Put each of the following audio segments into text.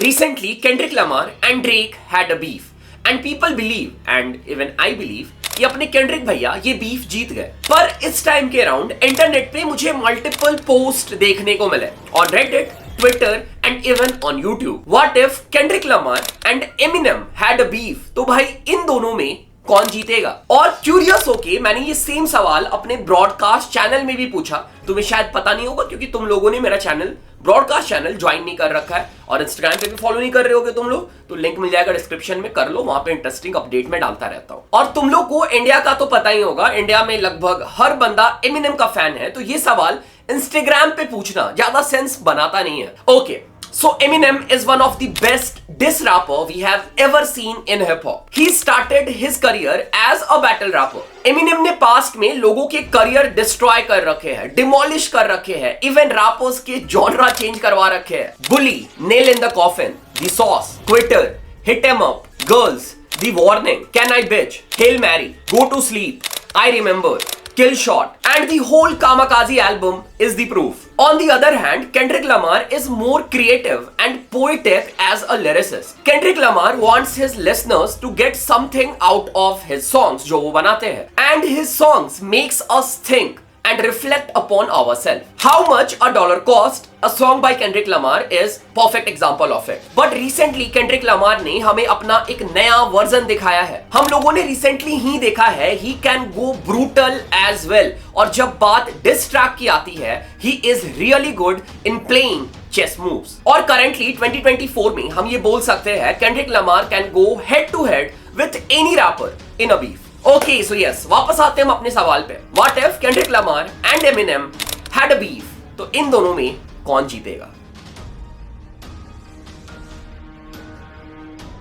Recently, Kendrick Lamar and Drake had a beef, and people believe, and even I believe, कि अपने Kendrick भैया ये beef जीत गए। पर इस टाइम के अराउंड इंटरनेट पे मुझे मल्टीपल पोस्ट देखने को मिले on Reddit, Twitter and even on YouTube. What if Kendrick Lamar and Eminem had a beef? तो भाई इन दोनों में कौन जीतेगा? और क्यूरियस होके मैंने ये सेम सवाल अपने ब्रॉडकास्ट चैनल में भी पूछा। तुम्हें शायद पता नहीं होगा क्योंकि तुम लोगों ने मेरा चैनल ब्रॉडकास्ट चैनल ज्वाइन नहीं कर रखा है और इंस्टाग्राम पे भी फॉलो नहीं कर रहे होगे तुम लोग, तो लिंक मिल जाएगा डिस्क्रिप्शन में, कर लो, वहां पे इंटरेस्टिंग अपडेट में डालता रहता हूं। और तुम लोग को इंडिया का तो पता ही होगा, इंडिया में लगभग हर बंदा एमिनेम का फैन है, तो ये सवाल इंस्टाग्राम पे पूछना ज्यादा सेंस बनाता नहीं है। Okay, so Eminem is one of the best diss rapper we have ever seen in hip hop. He started his career as a battle rapper. Eminem ने पास्ट में लोगों के करियर डिस्ट्रॉय कर रखे हैं, डिमोलिश कर रखे हैं, इवन रैपर्स के जॉनरा चेंज करवा रखे हैं। Bully, nail in the coffin, the sauce, quitter, hit em up, girls, the warning, can I bitch, hail Mary, go to sleep, I remember, Kill Shot, and the whole Kamikaze album is the proof. On the other hand, Kendrick Lamar is more creative and poetic as a lyricist. Kendrick Lamar wants his listeners to get something out of his songs जो वो बनाते हैं, and his songs makes us think and reflect upon ourselves. How much a dollar cost? A song by Kendrick Lamar is perfect example of it. But recently Kendrick Lamar ने हमें अपना एक नया version दिखाया है। हम लोगों ने recently ही देखा है he can go brutal as well. और जब बात diss track की आती है, he is really good in playing chess moves. और currently 2024 में हम ये बोल सकते हैं Kendrick Lamar can go head to head with any rapper in a beef. Okay, so yes, वापस आते हैं हम अपने सवाल पे। What if Kendrick Lamar and Eminem had a beef? तो इन दोनों में कौन जीतेगा?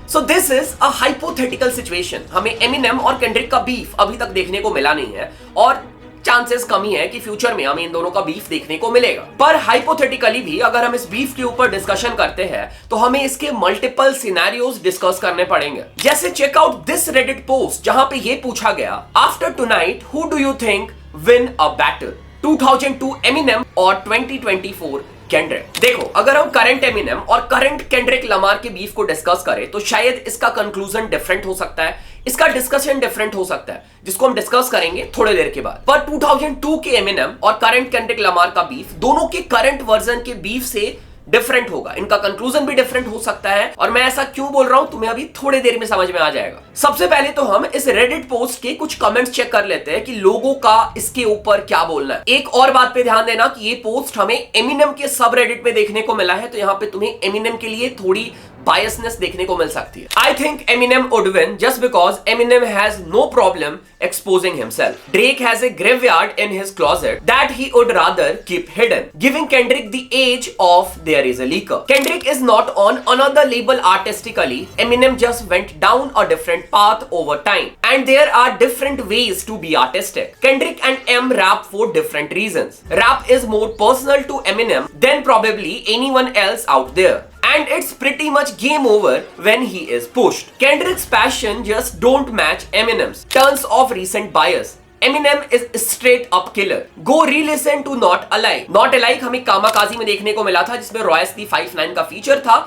So this is a hypothetical situation. हमें Eminem और Kendrick का बीफ अभी तक देखने को मिला नहीं है और चांसेस कमी है कि फ्यूचर में हमें इन दोनों का बीफ देखने को मिलेगा। पर हाइपोथेटिकली भी अगर हम इस बीफ के ऊपर डिस्कशन करते हैं तो हमें इसके मल्टीपल सिनेरियोस डिस्कस करने पड़ेंगे। जैसे check out this Reddit post जहां पे ये पूछा गया, after tonight who do you think win a battle, 2002 Eminem और 2024 केंड्रिक। देखो, अगर हम करंट एमिनेम और करंट केंड्रिक लमार के बीफ को डिस्कस करें तो शायद इसका कंक्लूजन डिफरेंट हो सकता है, इसका डिस्कशन डिफरेंट हो सकता है, जिसको हम डिस्कस करेंगे थोड़ी देर के बाद। पर 2002 के एमिनेम और करंट केंड्रिक लमार का बीफ दोनों के करंट वर्जन के बीफ से डिफरेंट होगा, इनका कंक्लूजन भी डिफरेंट हो सकता है। और मैं ऐसा क्यों बोल रहा हूं तुम्हें अभी थोड़ी देर में समझ में आ जाएगा। सबसे पहले तो हम इस रेडिट पोस्ट के कुछ कमेंट्स चेक कर लेते हैं कि लोगों का इसके ऊपर क्या बोलना है। एक और बात पे ध्यान देना कि ये पोस्ट हमें एमिनेम के सब रेडिट पे देखने को मिला है, तो यहाँ पे तुम्हें एमिनेम के लिए थोड़ी बायसनेस देखने को मिल सकती है। I think Eminem would win just because Eminem has no problem exposing himself. Drake has a graveyard in his closet that he would rather keep hidden, giving Kendrick the edge of there is a leaker. Kendrick is not on another label artistically. Eminem just went down a different path over time, and there are different ways to be artistic. Kendrick and M rap for different reasons. Rap is more personal to Eminem than probably anyone else out there. And it's pretty much game over when he is pushed. Kendrick's passion just don't match Eminem's. Tons of recent bias. Eminem is straight up killer. Go re-listen to Not Alike. Not Alike हमें kamikaze में देखने को मिला था, जिसमें Royce दी 5'9" का feature था,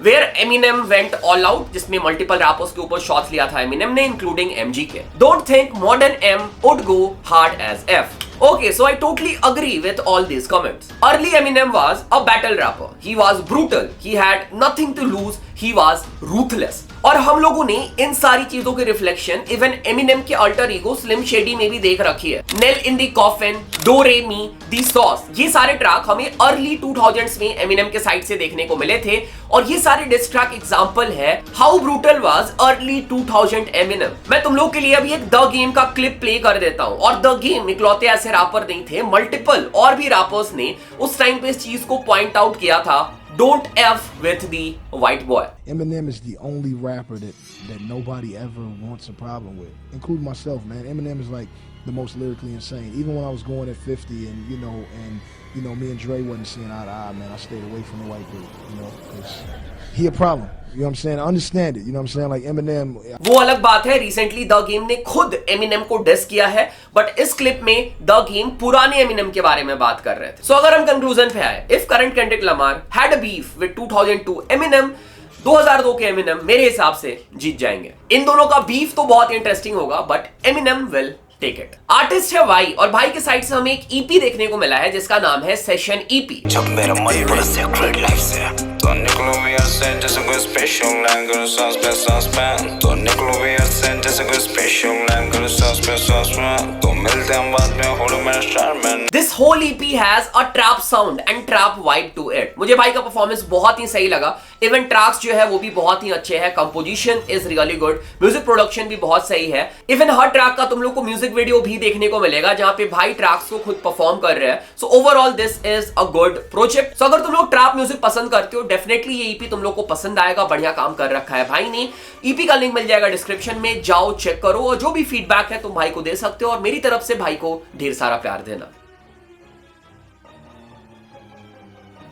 where Eminem went all out, जिसमें मल्टीपल रैपर्स के ऊपर शॉट्स लिया था Eminem ने, इंक्लूडिंग MG के। Don't think modern M would go hard as F. Okay, so I totally agree with all these comments. Early Eminem was a battle rapper. He was brutal. He had nothing to lose. He was ruthless. और हम लोगों ने इन सारी चीजों के reflection even Eminem के alter ego Slim Shady में भी देख रखी है। Nail in the coffin, do re mi, the sauce, ये सारे ट्रैक हमें अर्ली 2000s में एमिनेम के साइड से देखने को मिले थे, और ये सारे डिस ट्रैक एग्जांपल है how brutal was early 2000 Eminem. मैं तुम लोग के लिए अभी एक द गेम का क्लिप प्ले कर देता हूं। और द गेम इकलौते ऐसे रैपर नहीं थे, मल्टीपल और भी रैपर्स ने उस टाइम पे इस चीज को पॉइंट आउट किया था, don't F with the white boy. Eminem is the only rapper that nobody ever wants a problem with, including myself, man. Eminem is like the most lyrically insane. Even when I was going at 50 and me and Dre wasn't seeing eye to eye, man, I stayed away from the white dude, because he a problem. You know what I'm saying? I understand it. You know what I'm saying? Like Eminem. वो अलग बात है, recently the game ने खुद Eminem को dish किया है, but इस क्लिप में द गेम पुराने एमिनेम के बारे में बात कर रहे थे। सो अगर हम कंक्लूजन पे आए, if current Kendrick Lamar had a beef with 2002 Eminem, 2002 के एमिनेम मेरे हिसाब से जीत जाएंगे। इन दोनों का बीफ तो बहुत इंटरेस्टिंग होगा, but Eminem will take it. Artist है भाई, और भाई के साइड से हमें एक ईपी देखने को मिला है जिसका नाम है सेशन ईपी। जब मेरा मन पूरा सीक्रेट लाइफ से तो निकलो यार से जैसे कोई स्पेशल लाइन करो सांस पे तो निकलो यार से जैसे कोई स्पेशल लाइन करो सांस पे तो मिलते हैं बाद में होलो मेरा star man. This whole EP has a trap sound and trap vibe to it. मुझे भाई का परफॉर्मेंस बहुत ही सही लगा। इवन ट्रैक्स जो है वो भी बहुत ही अच्छे हैं, composition is really good, music production भी बहुत सही है। इवन हर ट्रैक का तुम लोग को म्यूजिक वीडियो भी देखने को मिलेगा जहां पे भाई ट्रैक्स को खुद परफॉर्म कर रहे हैं। So overall this is a good project. So अगर तुम लोग ट्रैप म्यूजिक पसंद करते हो, डेफिनेटली ये ईपी तुम लोग को पसंद आएगा। बढ़िया काम कर रखा है भाई ने। ईपी का लिंक मिल जाएगा डिस्क्रिप्शन में, जाओ चेक करो, और जो भी फीडबैक है तुम भाई को दे सकते हो, और मेरी तरफ से भाई को ढेर सारा प्यार देना।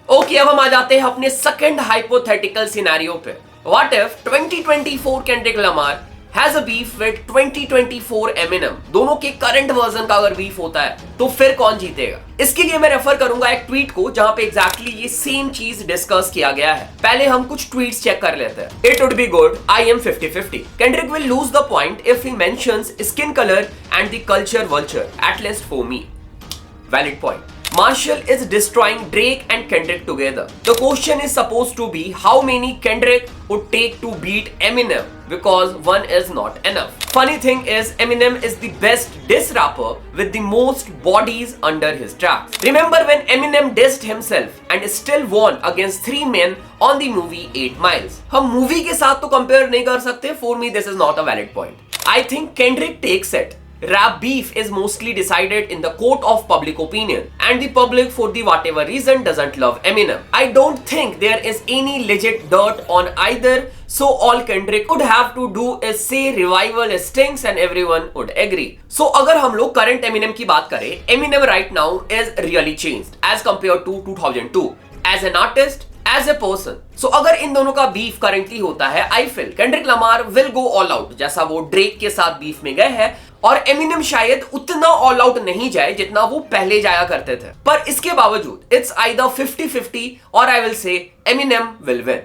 ओके, अब हम आ जाते हैं अपने सेकंड हाइपोथेटिकल सिनेरियो पे। What if 2024 Kendrick Lamar has a beef with 2024 Eminem? दोनों के करंट वर्जन का अगर बीफ होता है तो फिर कौन जीतेगा? इसके लिए मैं रेफर करूंगा एक ट्वीट को जहां पे एग्जैक्टली ये सेम चीज डिस्कस किया गया है। पहले हम कुछ ट्वीट्स चेक कर लेते हैं। It would be good, I am 50-50। Kendrick will lose the point if he mentions skin colour and the culture vulture, at least for me. Valid point. Marshall is destroying Drake and Kendrick together. The question is supposed to be how many Kendrick would take to beat Eminem, because one is not enough. Funny thing is Eminem is the best diss rapper with the most bodies under his tracks. Remember when Eminem dissed himself and still won against 3 men on the movie 8 Miles? हम movie के साथ तो compare नहीं कर सकते. For me this is not a valid point. I think Kendrick takes it. Rap beef is mostly decided in the court of public opinion, and the public for the whatever reason doesn't love Eminem. I don't think there is any legit dirt on either, so all Kendrick would have to do is say revival stinks and everyone would agree. So अगर हम लोग current Eminem की बात करें, Eminem right now is really changed as compared to 2002 as an artist, as a person. So अगर इन दोनों का beef currently होता है, I feel Kendrick Lamar will go all out जैसा वो ड्रेक के साथ बीफ में गए हैं, और एमिनेम शायद उतना ऑल आउट नहीं जाए जितना वो पहले जाया करते थे। पर इसके बावजूद इट्स आइदर 50-50 और I will say Eminem will win.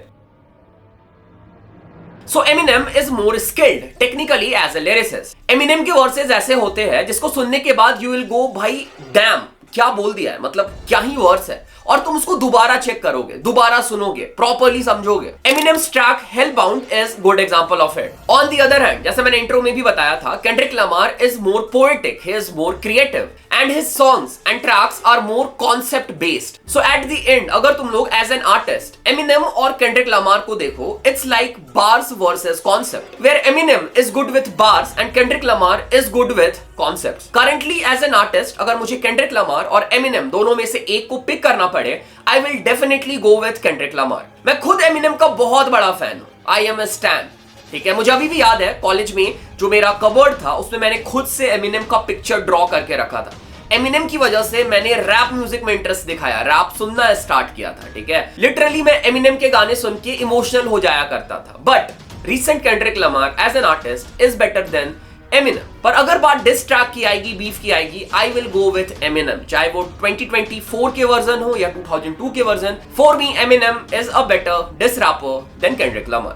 So Eminem is more skilled technically as a lyricist. Eminem के वर्सेस ऐसे होते हैं जिसको सुनने के बाद you will go भाई डैम क्या बोल दिया है, मतलब क्या ही वर्स है, और तुम उसको दोबारा चेक करोगे, दोबारा सुनोगे, प्रॉपर्ली समझोगे। Eminem's track Hellbound is good example of it. On the other hand, जैसे मैंने इंट्रो में भी बताया था, Kendrick Lamar is more poetic, he is more creative, and his songs and tracks are more concept based. So at the end, अगर तुम लोग as an artist Eminem और Kendrick Lamar को देखो, it's like bars versus concept, where Eminem is good with bars and Kendrick Lamar is good with concepts. Currently as an artist, अगर मुझे Kendrick Lamar और Eminem दोनों में से एक को पिक करना पड़े, I will definitely go with Kendrick Lamar. मैं खुद Eminem का बहुत बड़ा फैन हूँ, I am a stan. ठीक है, मुझे अभी भी याद है कॉलेज में जो मेरा कबर्ड था उसमें मैंने खुद से Eminem का पिक्चर ड्रॉ करके रखा था। Eminem की वजह से मैंने रैप म्यूजिक में इंटरेस्ट दिखाया, रैप सुनना स्टार्ट किया था। ठीक है, लिटरली मैं Eminem के गाने सुन के इमोशनल हो जाया करता था। But recent Kendrick Lamar as an artist is better than Eminem. पर अगर बात डिस ट्रैक की आएगी, बीफ की आएगी, I will go with Eminem, चाहे वो 2024 के वर्जन हो या 2002 के version. For me Eminem is a better diss rapper than Kendrick Lamar.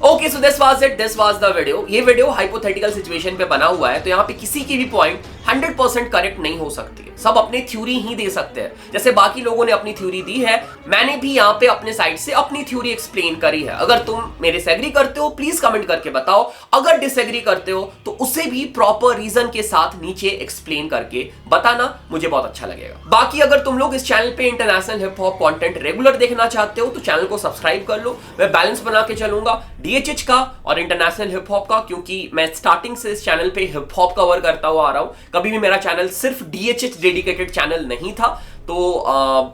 Okay, so this was it, this was the video. ये वीडियो हाइपोथेटिकल सिचुएशन पे बना हुआ है, तो यहाँ पे किसी की भी पॉइंट 100% करेक्ट नहीं हो सकती है। सब अपनी थ्योरी ही दे सकते हैं, जैसे बाकी लोगों ने अपनी थ्योरी दी है, मैंने भी यहाँ पे अपने साइड से अपनी थ्योरी एक्सप्लेन करी है। अगर तुम मेरे से एग्री करते हो प्लीज कमेंट करके बताओ, अगर डिसएग्री करते हो तो उसे भी प्रॉपर रीजन के साथ नीचे एक्सप्लेन करके बताना, मुझे बहुत अच्छा लगेगा। बाकी अगर तुम लोग इस चैनल पे international hip hop content regular देखना चाहते हो तो चैनल को सब्सक्राइब कर लो। मैं बैलेंस बना के चलूंगा DHH का और इंटरनेशनल हिप हॉप का, क्योंकि मैं स्टार्टिंग से इस चैनल पे हिप हॉप कवर करता हुआ आ रहा हूं। कभी भी मेरा चैनल सिर्फ DHH डेडिकेटेड चैनल नहीं था, तो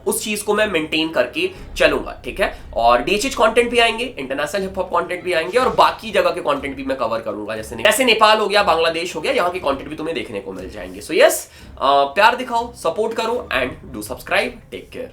उस चीज को मैं मेंटेन करके चलूंगा। ठीक है, और DHH कंटेंट भी आएंगे, इंटरनेशनल हिप हॉप कंटेंट भी आएंगे, और बाकी जगह के कंटेंट भी मैं कवर करूंगा, जैसे नेपाल हो गया, बांग्लादेश हो गया, यहाँ के कंटेंट भी तुम्हें देखने को मिल जाएंगे। सो यस, प्यार दिखाओ, सपोर्ट करो and do subscribe. Take care.